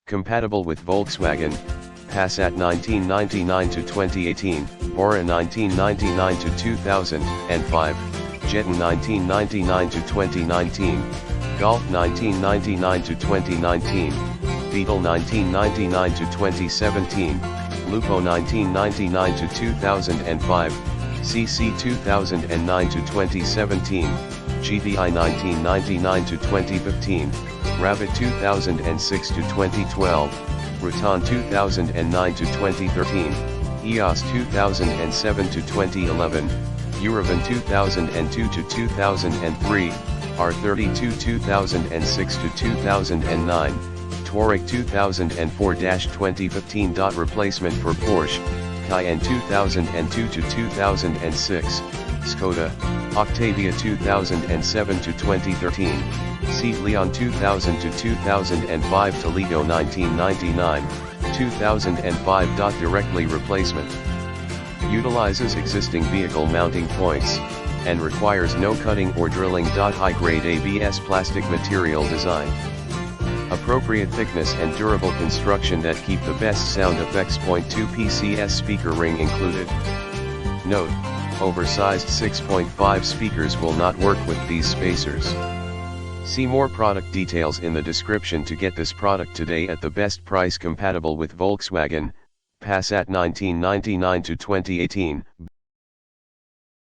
Compatible with Volkswagen, Passat 1999-2018, Bora 1999-2005, Jetta 1999-2019, Golf 1999-2019, Beetle 1999-2017, Lupo 1999-2005, CC 2009-2017, GDI 1999-2015, Rabbit 2006-2012, Rutan 2009-2013, EOS 2007-2011, Uravan 2002-2003, R32 2006-2009, Touareg 2004-2015. Replacement for Porsche, Cayenne 2002-2006, Skoda, Octavia 2007-2013, Seat Leon 2000-2005, Toledo 1999-2005. Directly replacement. Utilizes existing vehicle mounting points, and requires no cutting or drilling. High-grade ABS plastic material design. Appropriate thickness and durable construction that keep the best sound effects. 2 PCS speaker ring included. Note: oversized 6.5 speakers will not work with these spacers. See more product details in the description to get this product today at the best price. Compatible with Volkswagen, Passat 1999-2018.